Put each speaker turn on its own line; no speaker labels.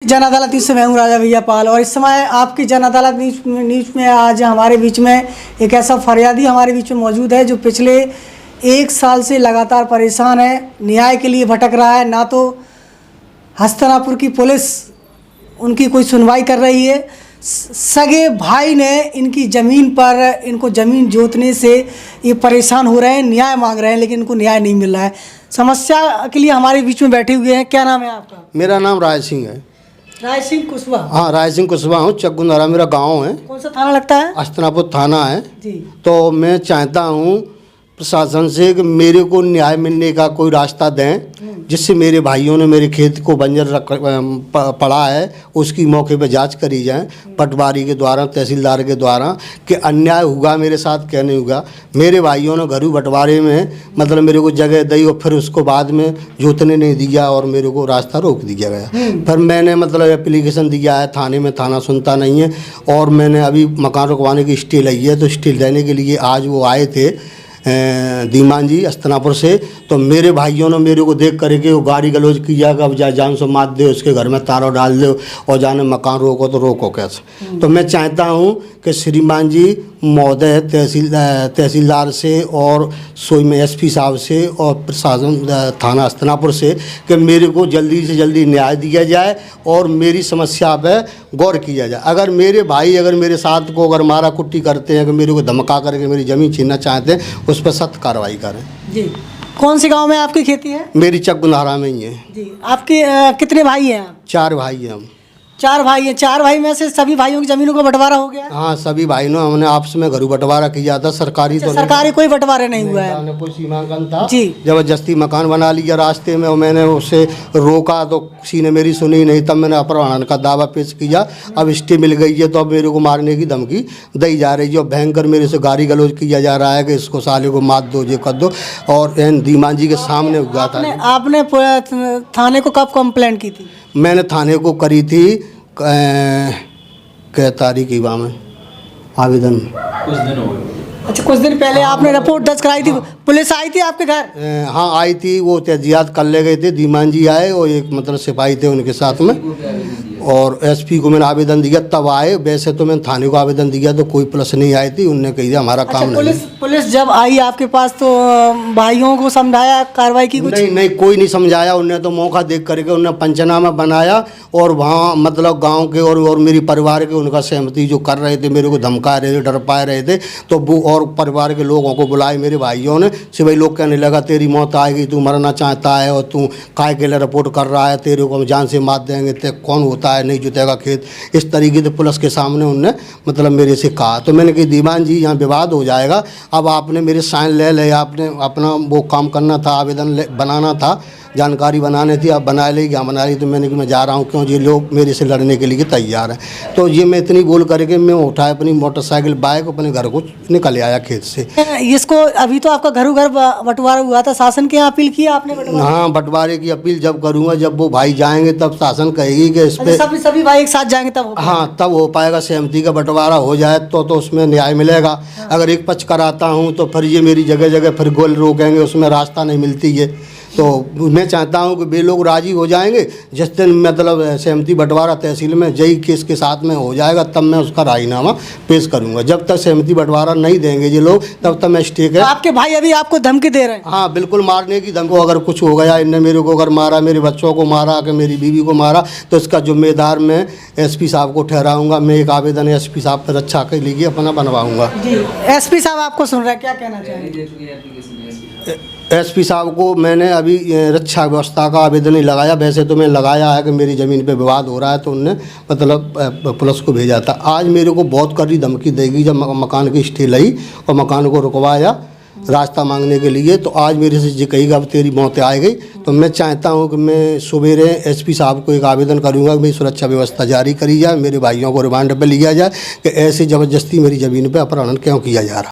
जन अदालत न्यूज़ से मैं हूँ राजा भैया पाल और इस समय आपकी जन अदालत न्यूज़ में आज हमारे बीच में एक ऐसा फरियादी हमारे बीच में मौजूद है जो पिछले 1 साल से लगातार परेशान है, न्याय के लिए भटक रहा है। ना तो हस्तिनापुर की पुलिस उनकी कोई सुनवाई कर रही है, सगे भाई ने इनकी ज़मीन पर इनको ज़मीन जोतने से ये परेशान हो रहे हैं, न्याय मांग रहे हैं, लेकिन इनको न्याय नहीं मिल रहा है। समस्या के लिए हमारे बीच में बैठे हुए हैं। क्या नाम है आपका?
मेरा नाम राय सिंह है।
राय सिंह कुशवाहा?
हाँ, राय सिंह कुशवाहा हूँ। चक्कुंदारा मेरा गांव है।
कौन सा थाना लगता है?
हस्तिनापुर थाना है
जी।
तो मैं चाहता हूँ प्रशासन से कि मेरे को न्याय मिलने का कोई रास्ता दें, जिससे मेरे भाइयों ने मेरे खेत को बंजर पड़ा है उसकी मौके पर जांच करी जाए पटवारी के द्वारा, तहसीलदार के द्वारा, कि अन्याय हुआ मेरे साथ क्या नहीं हुआ। मेरे भाइयों ने घरू बंटवारे में मतलब मेरे को जगह दी और फिर उसको बाद में जोतने नहीं दिया और मेरे को रास्ता रोक दिया गया। फिर मैंने मतलब एप्लीकेशन दिया है थाने में, थाना सुनता नहीं है। और मैंने अभी मकान रुकवाने की स्टे ली है, तो स्टे लेने के लिए आज वो आए थे दीमान जी हस्तिनापुर से। तो मेरे भाइयों ने मेरे को देख करके वो गाड़ी गलौज किया कि अब जान से मार दे, उसके घर में तारों डाल दो और जाने मकान रोको तो रोको कैसे। तो मैं चाहता हूँ कि श्रीमान जी महोदय तहसीलदार से और सोई में एसपी साहब से और प्रशासन थाना हस्तिनापुर से कि मेरे को जल्दी से जल्दी न्याय दिया जाए और मेरी समस्या पर गौर किया जाए। अगर मेरे भाई अगर मेरे साथ को अगर मारा कुट्टी करते हैं कि मेरे को धमका करके मेरी ज़मीन छीनना चाहते हैं, उस पर सख्त कार्रवाई करें। जी।
कौन से गांव में आपकी खेती है?
मेरी चक्कुंदारा में ही है।
जी। आपके कितने भाई हैं?
4 भाई हैं हम।
4 भाई हैं। 4 भाई में से सभी भाइयों की ज़मीनों का बंटवारा हो गया?
हाँ, सभी भाइयों हमने आपस में घरू बंटवारा किया था। सरकारी तो
सरकारी कोई बंटवारा नहीं हुआ है?
कोई सीमांकन था
जी।
जबरदस्ती मकान बना लिया रास्ते में और मैंने उससे रोका तो किसी ने मेरी सुनी नहीं। तब मैंने अपहरण का दावा पेश किया। अब स्टे मिल गई है तो अब मेरे को मारने की धमकी दी जा रही है और भयंकर मेरे से गाली गलौज किया जा रहा है कि इसको साले को मार दो, ये कर दो। और एन दीमान जी के सामने हुआ था।
आपने थाने को कब कंप्लेंट की थी?
मैंने थाने को करी थी क्या तारीख की में आवेदन
कुछ दिन हो गए। अच्छा, कुछ दिन पहले आपने रिपोर्ट दर्ज कराई थी? पुलिस आई थी आपके घर?
हाँ आई थी, वो तहजियात कर ले गए थे। दीमान जी आए और एक मतलब सिपाही थे उनके साथ में, और एसपी को मैंने आवेदन दिया तब आए। वैसे तो मैंने थाने को आवेदन दिया तो कोई पुलिस नहीं आई थी। उनने कही हमारा काम नहीं।
पुलिस जब आई आपके पास तो भाइयों को समझाया, कार्रवाई की? कुछ
नहीं, कोई नहीं समझाया। उनने तो मौका देख करके उन्होंने पंचनामा बनाया और वहाँ मतलब गांव के और मेरी परिवार के उनका सहमति जो कर रहे थे, मेरे को धमका रहे थे, डर पाए रहे थे, तो वो और परिवार के लोगों को बुलाए मेरे भाइयों ने। सिवाई लोग कहने लगा तेरी मौत आएगी, तू मरना चाहता है और तू काय के लिए रिपोर्ट कर रहा है, तेरे को हम जान से मार देंगे, ते कौन होता है, नहीं जुतेगा खेत। इस तरीके से पुलिस के सामने उनने मतलब मेरे से कहा। तो मैंने कहा दीवान जी यहाँ विवाद हो जाएगा, अब आपने मेरे साइन ले ले, आपने अपना वो काम करना था, आवेदन बनाना था, जानकारी बनाने थी, आप बना लेगी, क्या बना ली। तो मैंने कि मैं जा रहा हूँ, क्यों ये लोग मेरे से लड़ने के लिए तैयार हैं। तो ये मैं इतनी बोल करके मैं उठाया अपनी मोटरसाइकिल बाइक अपने घर को निकल आया खेत से।
इसको अभी तो आपका घर बंटवारा हुआ था, शासन के यहाँ अपील किया आपने?
हाँ, बंटवारे की अपील जब करूँगा, जब वो भाई जाएंगे तब शासन कहेगी कि इस पर
सभी भाई एक साथ जाएंगे तब?
हाँ, तब हो पाएगा। सहमति का बंटवारा हो जाए तो उसमें न्याय मिलेगा। अगर एक पक्ष कराता हूँ तो फिर ये मेरी जगह जगह फिर गोल रोकेंगे, उसमें रास्ता नहीं मिलती है। तो मैं चाहता हूं कि वे लोग राजी हो जाएंगे जिस दिन मतलब सहमति बंटवारा तहसील में जई केस के साथ में हो जाएगा, तब मैं उसका राजीनामा पेश करूंगा। जब तक सहमति बंटवारा नहीं देंगे ये लोग तब तक मैं स्टे है।
आपके भाई अभी आपको धमकी दे रहे हैं?
हाँ, बिल्कुल मारने की धमकी। अगर कुछ हो गया, इनने मेरे को अगर मारा, मेरे बच्चों को मारा, कि मेरी बीवी को मारा, तो इसका जिम्मेदार मैं एसपी साहब को ठहराऊंगा। मैं एक आवेदन एसपी साहब पर रक्षा के लिए अपना बनवाऊँगा।
जी, एसपी साहब आपको सुन रहे हैं, क्या कहना चाहेंगे?
एसपी साहब को मैंने अभी रक्षा व्यवस्था का आवेदन नहीं लगाया। वैसे तो मैं लगाया है कि मेरी ज़मीन पे विवाद हो रहा है, तो उनने मतलब पुलिस को भेजा था। आज मेरे को बहुत कड़ी धमकी देगी जब मकान की स्टे ली और मकान को रुकवाया रास्ता मांगने के लिए। तो आज मेरे से ये कहेगा अब तेरी मौत आ गई। तो मैं चाहता हूँ कि मैं सवेरे एसपी साहब को एक आवेदन करूँगा कि मेरी सुरक्षा व्यवस्था जारी करी जाए, मेरे भाइयों को रिमांड पर लिया जाए कि ऐसे ज़बरदस्ती मेरी ज़मीन पर अपहरण क्यों किया जा रहा।